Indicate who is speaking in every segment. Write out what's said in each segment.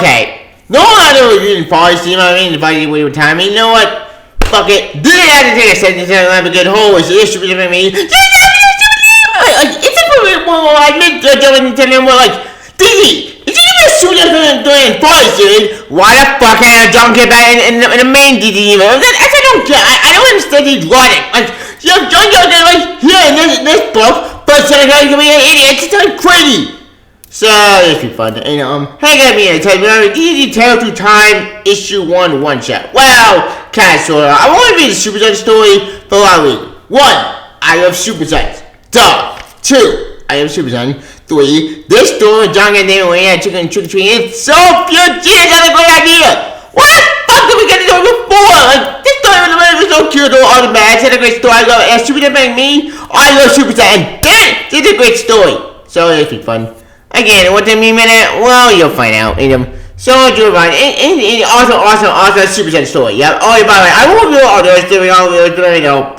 Speaker 1: okay. No matter what you didn't policy, you know what I mean? If I didn't wait with time, you know what? Fuck it. Did it have to take a sentence and have a good hole? Is it stupid to me? It's a bit more I meant to tell him, like, Dizzy, if you give me a suit doing policy, why the fuck can't I don't get back in the main Dizzy email? I don't care. I don't understand his logic. Like, John like, here in this book, but Senator can be an idiot. It's just crazy. So, this be fun. You know, hang out me and tell me, DD Tale Through Time, issue 1, one shot. Well, kind of, sort of. I want to read the Super Saiyan story for a lot of reasons. 1, I love Super Saiyans. Duh. 2, I love Super Saiyan. 3, this story, John and David Wayne and Chicken Trick or Treating, it's so pure genius. That's a great idea. What the fuck did we get to do it before? Like, this story was so cute, though. All the bad. It's a great story. I love it. And Super Saiyan me, I love Super Saiyan. Damn it, it's a great story. So, this be fun. Again, what does it mean, minute? Well, you'll find out. So, do it right. And also, Super Saiyan story. Yeah. Oh, by the way, I won't do all those.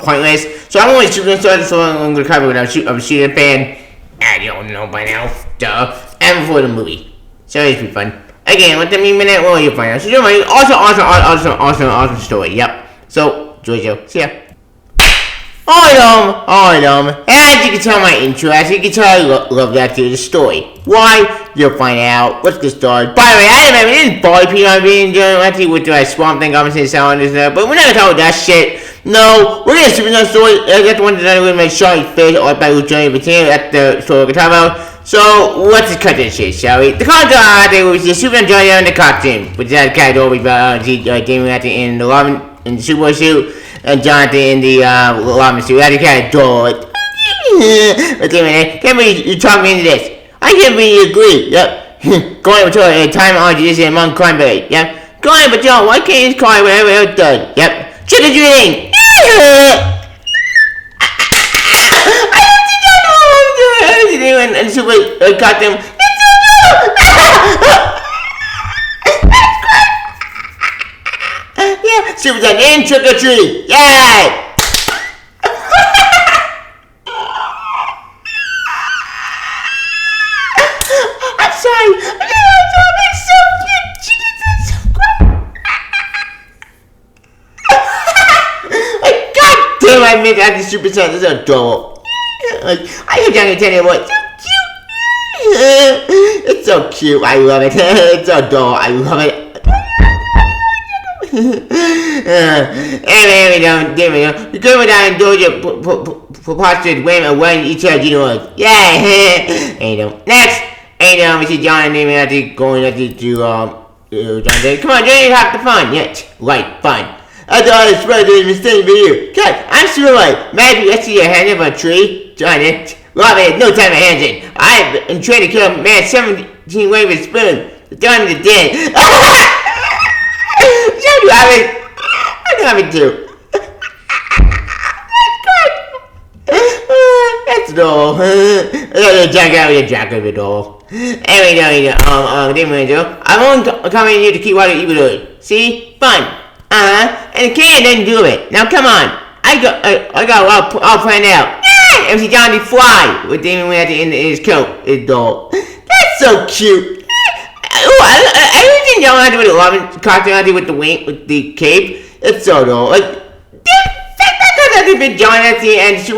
Speaker 1: Pointless. So, I'm only Super Saiyan story, so I'm going to cover it. I'm a Super fan. I don't know by now. Duh. And before the movie. So, this be fun. Again, what does it mean, minute? Well, you'll find out. So, do it right. Awesome story. Yep. So, Jojo. See ya. Alright, as you can tell my intro, as you can tell I love that to the story. Why? You'll find out. What's the story? By the way, I didn't bother people I've been doing with the Swamp Thing commenting sound and stuff, but we're not gonna talk about that shit. No, we're gonna see another story. That's the one that I'm gonna make Shawty's face or by Johnny Batina. That's the story we're talking about. So, let's just cut this shit, shall we? The content I think was the Super Johnny in the costume, which is kind of over about Jamie at the end of the Robin in the Super suit. And Jonathan in the llama suit. That's kind of dull. Wait a minute. Can't believe you talk me into this. I can't believe you agree. Yep. Going to a time on this among Cranberry. Yep. Going, but John, why can't you just call it whatever else does? Yep. Trick or treating. I don't see that. And Super got them. Yeah, Super Saiyan in trick or treat. Yay! I'm sorry. It's so cute. Jesus, so great. Like, God damn, I made that the Super Saiyan. This is adorable. Like, I am trying to tell you what. So cute. It's so cute. I love it. It's so adorable. I love it. Anyway, we go without indulgent preposterous women and one each other, you know. Yeah. Next, we see John and Damien after going after to John. Come on, Johnny, have the fun. Yes, right, fun. I thought I was supposed to be mistaken for you. Cut, I'm sure right. Maybe I see your hand up a tree. Johnny, Rob had no time to hands in. I've been trained to kill a man 17 ways with a spoon. The time is dead. I love it too. That's dull. Jack of it all. Anyway, I'm only coming here to keep what you doing. See? Fun. And the kid didn't do it. Now come on. I got all planned out. MC Johnny Fly with Damon Wayne at the end of his coat. It's dull. That's so cute. I think y'all had to with the Robin costume with the wing with the cape. It's so dull. Like that's a big John at the end. She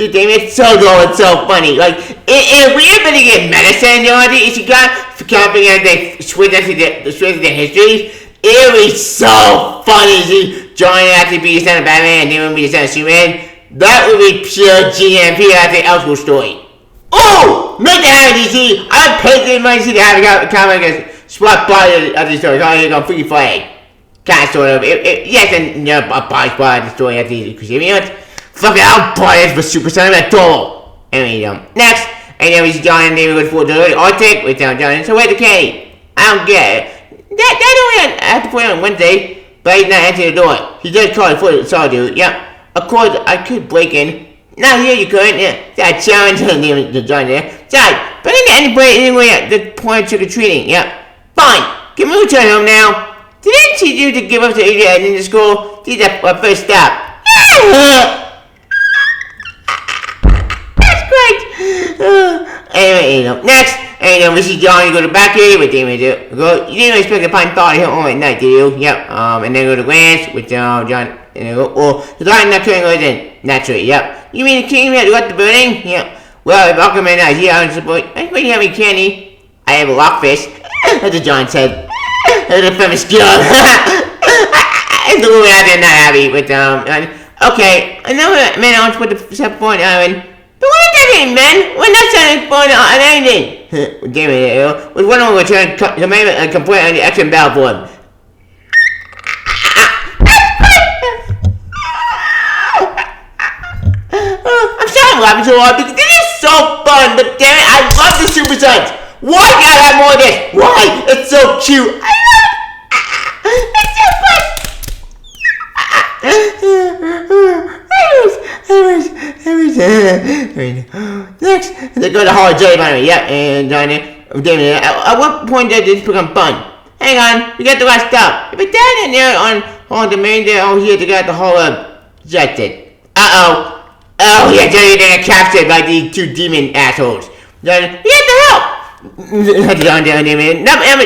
Speaker 1: Damien. It's so dull. It's so funny. Like in a weird but again medicine, you know what I mean? She got for camping and they switched into the history. It was so funny. See John had to be the son of Batman and Damien be the son of Superman. That would be pure GMP at the Elseworld story. Oh! Make that happen, DC! I paid the money to have a comic against Spot Body of the story. So I'm going to free flag. Kind of, sort of. Yes, and a body spot of the story at the because you know what? Fuck it, I'll buy it for Super Saiyan at all. Anyway, next. And then we see John and David go for the Arctic with John. So where's the candy? I don't get it. That only I have to put it on Wednesday, but he's not answering the door. He just called for the saw dude. Yep. Of course, I could break in. Now here you couldn't. Yeah. That challenge the John there. Sorry, but I didn't anybody anyway at the point of trick or treating. Yep. Fine. Can we return home now? Didn't she do to give up to idiot in the school? This is our first stop. That's great. Anyway, next. And we see Johnny go to back area with Damon. Go. You didn't expect to find Thought here home at night, did you? Yep. And then go to Grants with John. And go. Oh, the light not turning goes in. Naturally. Yep. You mean the king that got the building? Yep. Well, if Aquaman is here, I'm supposed. I think you have any candy. I have a rockfish. That's what John said. That's a famous job. And the woman out there not happy with okay, another man on with the 7 point island. But what does that mean, man? We're not trying to point on anything. Damn it, with one of them trying to command a complaint on the action battle for him. I'm sorry I'm laughing so hard because this is so fun, but damn it, I love the Super Sons. Why gotta have more of this? Why? It's so cute. I love it. It's so fun. Next, they go to Hall of Jelly Bunny. Yeah, and Damon. At what point did this become fun? Hang on, we got the last stop. If it's down in there on the main there, here to get the whole rejected. Uh-oh. Oh, yeah, Jelly got captured by these 2 demon assholes. Then we have to help.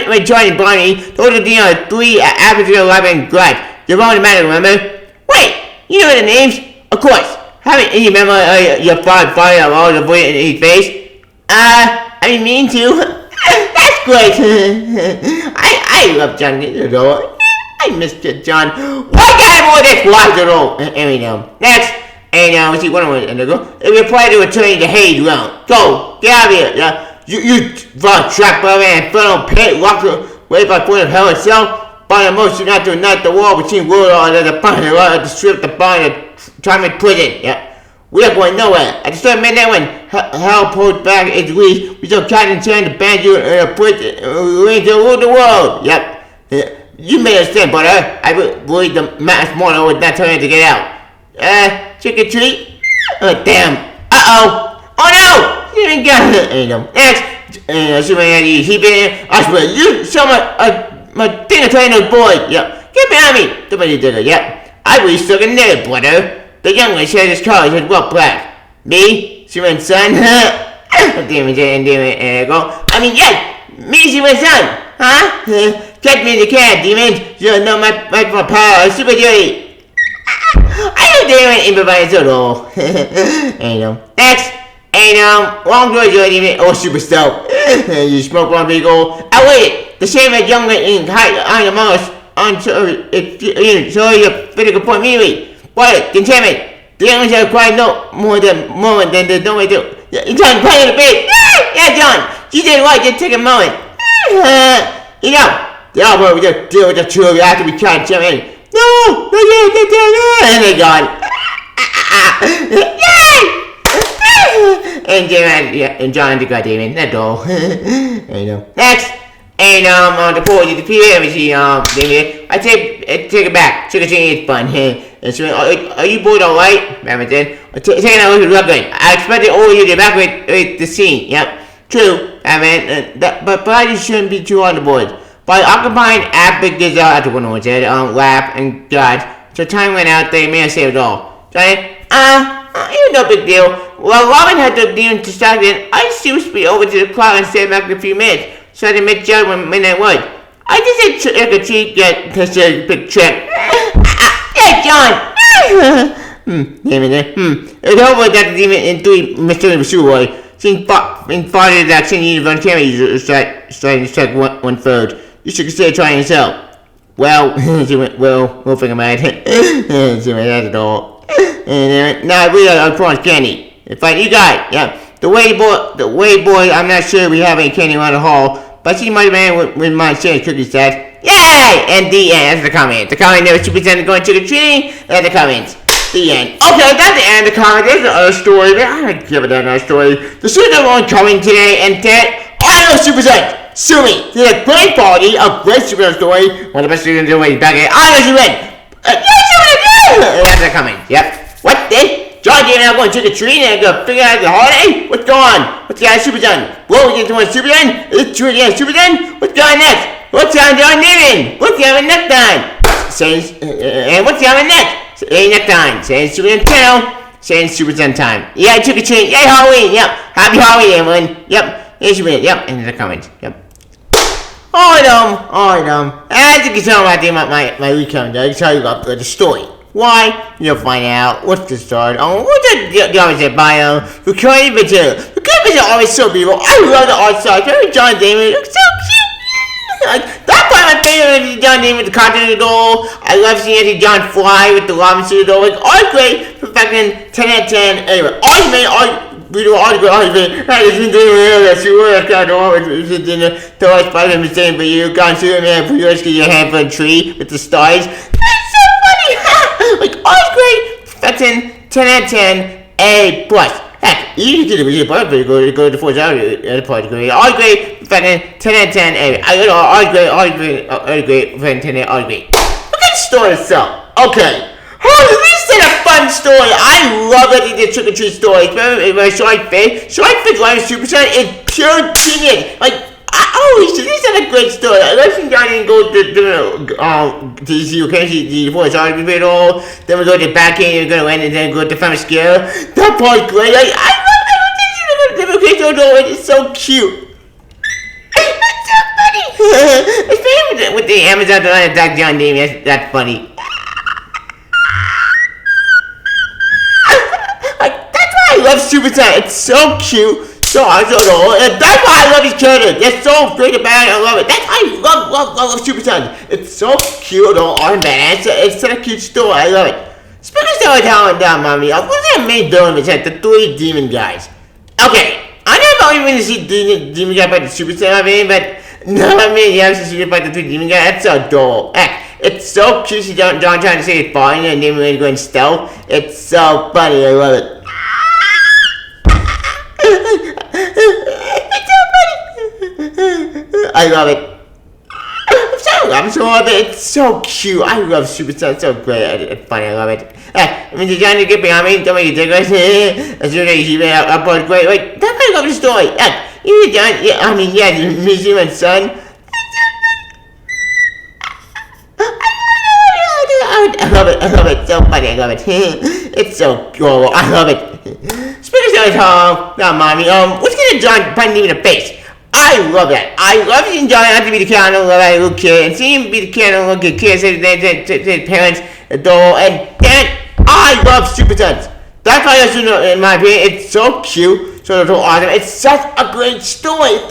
Speaker 1: My Johnny Bonnie, those are the 3 average 11 grads. They're wrong matter, remember? Wait, you know the names? Of course. Haven't you remember your father all the voice in his face? I didn't mean to. That's great. I love John. I missed you, John. Why can't I more this logical? Next. And we see one of them and they go. If you apply to return to Hayes round. Go, get out of here. You run track by man, infernal pit, walk away by point of hell itself. By the motion not to unite the war between world and the fire to strip the bond of time in prison. Yeah. We are going nowhere. At the start of midnight when hell pulls back its leash, we shall catch and turn the banjo and put it to rule the world. Yep. You may understand, brother. I believe the mass mortal was not telling to get out. Trick or treat? Oh, damn. Uh-oh. Oh, no! You didn't get it. Next. Superman, he been. I swear, you show my thing to train those boys. Yep. Get behind me. Somebody did it. Yep. I believe stuck in there, brother. The young one shared his car. He said, well, black. Me? Superman's son? Damn it, go. I mean, yes. Me, Superman's son. Huh? Catch me in the cab, demons. You know my power. Super duty. I don't dare improvise at all. Next. Long story short, demon. Oh, super stout. You smoke one big old. I waited. The same as young in height among us. Sorry, you physical point immediately. Quiet, containment. The young have quite no more than moment than there's no way to. John, play in the bed. Yeah, John. You did right. Just take a moment. The album we just deal with the two of you after we try to jump in. No, and they're gone. Yay! And John the goddamn that's all. Next. And on the board, the PM is Damien. I take it back. Trick or treating is fun. And so, are you bored all right, Remington? Taking a look at Rugby. I expected all of you to evacuate the scene. Yep, true, but I just shouldn't be too on the board. By occupying Epic Gazelle, that's what one said, Lap and God. So time went out, they may have saved it all. Johnny, it was no big deal. Well, Robin had to deal to start in. I speed over to the clock and stay back in a few minutes. So I didn't make judge when midnight was. I just said trick or treat, get because a big trick. Yeah, John. Damn it. It's over that the demon in 3 Mr. Boy. Since father that singing you on camera, you starting to check 1/3. You should consider trying yourself. Well, we'll figure out it. That's at all. And now we are prawn candy. In fact, you got it. Yeah. The way boy, I'm not sure we have any candy around the hall, but she might have been with my sharing cookies said. Yay! And the end. That's the comment. The comment never should be sent to going trick or treating. That's the comments. The end. Okay, that's the end of the comment. There's another story. I don't give it another story. The Super Bowl coming today, and Ted, I know Super Sons. Sue me. There's a great party, a great Super Bowl story. One of the best Super Bowl stories back in. I know you win. That's the comment. Yep. What then? John and I are going trick or treating and go figure out the holiday? What's going on? What's the other Super Son? Whoa, we just want Super Son? Is it true again, Super Son? What's going next? What's on John living? What's the other next time? And what's the other next? Next time. Saying Super Son channel. Saying Super Son time. Yeah, trick or treat. Yay, Halloween. Yep. Happy Halloween, everyone. Yep. Yes, you will. Yep, in the comments. Yep. Alright, as you can tell by my recount, I can tell you about the story. Why? You'll find out. What's the story? What's the opposite bio? Recording material. Recording material always so beautiful. I love the art style. Remember John Damon? It looks so cute. Like, that's probably my favorite is John Damon with the cartoon doll. I love seeing John Fly with the Robinson doll. Like, all great. Perfection. 10 out of 10. Anyway, all made, all video article argument. I just didn't realize you were kind of always dinner. Thor Spider-Man was saying for you. Gone Superman for yours because your hand for a tree with the stars. That's so funny. Like, all great. Perfection. 10 out of 10. A plus. Heck, you can do the part of it. Go to the 4th hour at the party. All great. Perfection. 10 out of 10. A. I got all great. Perfection. 10 out of 10. Look at the story itself. Okay. Oh, this is a fun story. I love it. The trick or treat story. Remember Short Fish? Short Fish Live Super Son is pure genius. Like, holy shit, this is a great story. I love seeing Johnny go to see the voice art video. Then we go to back end, we're gonna end, and then go to Family Scale. That part's great. Like, I love this. It's so cute. It's so funny. Especially with the Amazon Doc John Damon. That's funny. I love Super Son. It's so cute, so adorable, and that's why I love his character. They're so great about it. I love it. That's why I love Super Son. It's so cute, adorable, and badass. It's such a cute story. I love it. Speaking of storytelling, mommy, what's that main villain? It's like the 3 demon guys. Okay, I never even see demon guy fight the Super Son. I mean, but no, I mean, yeah, to see you fight the 3 demon guys. That's so adorable. It's so cute. See John trying to say it's fine, and then we're going stealth. It's so funny. I love it. It's so funny. I love it. I'm so love it. It's so cute. I love Super Son. It's so great. It's funny. I love it. I mean, John to get behind me. Don't make it ridiculous. As soon as you see me, I'll post great. Wait, that's why I love the story. You John. Yeah, I mean, yeah, the museum and son. I love it. I love it. So funny. I love it. It's so cool. I love it. Speaking of home, not mommy. What's gonna John punch him in the face? I love that. I love seeing John have to be the kid, love that little kid, and seeing him be the kid, look at kids, his parents, adore, and then I love Super Sons. That's why in my opinion, it's so cute, so awesome. It's such a great story. It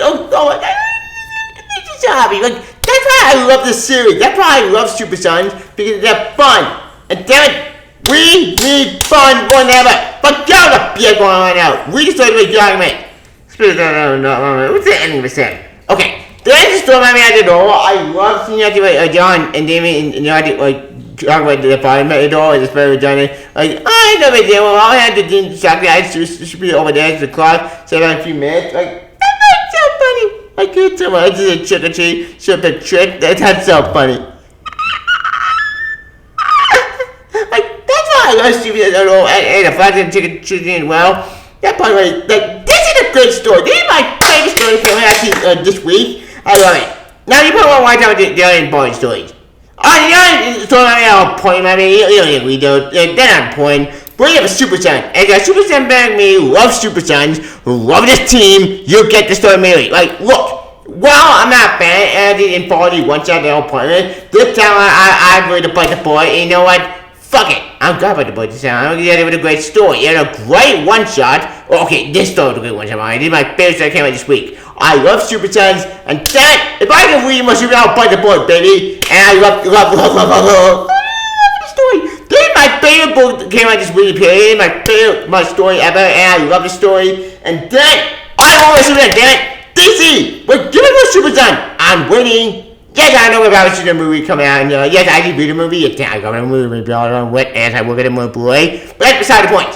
Speaker 1: makes me so happy. Like, that's why I love this series. That's why I love Super Sons, because they're fun. And damn it, we need fun more than ever. But go to be going on out. We just started with the argument. What's the ending of this thing? Okay, the end of the story, I did all. I love seeing John and Damien and talk about the apartment. It all is very John. I know it. Well, all I had to do exactly. I should be over there to the clock. So in a few minutes. That's so funny. I can't tell my this is a trick or treat. Show the trick. That's so funny. That's why I love Stevie at all. And the fact that trick or treating well. That part, this is a good story. This is my favorite story coming out this week. I love it. Now you probably want to watch out the other important stories. The other story on point, we do. They're not point. We have a Super Son. And a Super Son better me, love Super Sons, love this team, you get the story immediately. Look, well, I'm not a fan, and I didn't follow the one shot the whole point. This time I really played the boy, and you know what? Fuck it. I'm glad about the boy this time. I'm gonna with a great story. It had a great one shot. Okay, this story was a great one shot. This is my favorite story that came out this week. I love Super Sons, and that, if I can read my Super Sons, I'll bite the boy, baby. And I love the story. This is my favorite book that came out this week. This is my favorite story ever, and I love the story. And then, I always Super Sons, damn it. DC, we're giving us Super Sons. I'm winning. Yes, I know about the movie coming out, and yes, I did read the movie. It's not going to movie, as I work at a movie boy. But that's beside the point.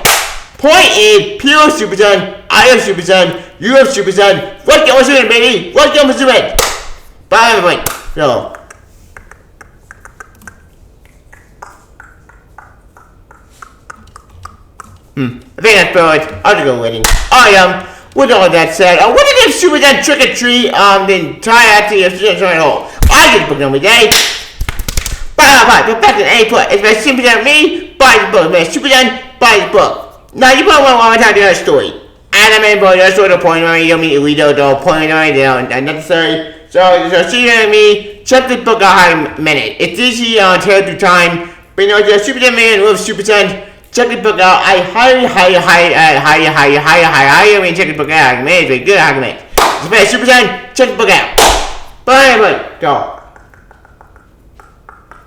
Speaker 1: Point is, pure Super Son, I have Super Son, you have Super Son. Let's go for Super Son, baby. Let's go for Super Son. Bye, everyone. So. I think that's perfect. I'll just go wedding. With all that said, what did if Super Son trick or treat, then try out to your Super Son at all? I did book number day. Bye, perfect an A put. It's my Super Son me, buy the book. Man, Super Son, buy the book. Now, you probably want to tell the other story. anime boy, that's sort of point where you meet we don't point right there and necessary. So see you and me, check this book out in a minute. It's easy on Tale Through Time, but you know, the Super Man with Super Sen, check the book out. I highly check the book out. Man, it's a good argument. Super Sen, check the book out. Bye, go.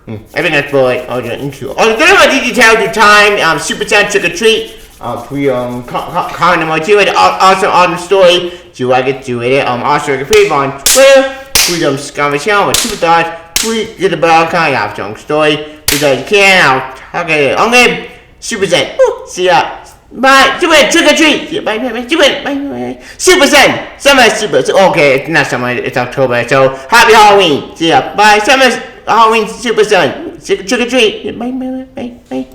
Speaker 1: I think that's boy. Oh, the thing about DD Tale Through Time, Super Sen Trick or Treat. We comment on to it. Also on the story, do like it, do it. Also you can feed on Twitter. We discover channel with super thoughts. We get the bell kind of strong story because you can. Okay, Super Sen. See ya. Bye. Super Trick or Treat. See ya. Bye. Bye. Super Sen. Summer Super. Okay, it's not summer. It's October. So happy Halloween. See ya. Bye. Summer Halloween Super Sen. Trick or Treat. Bye.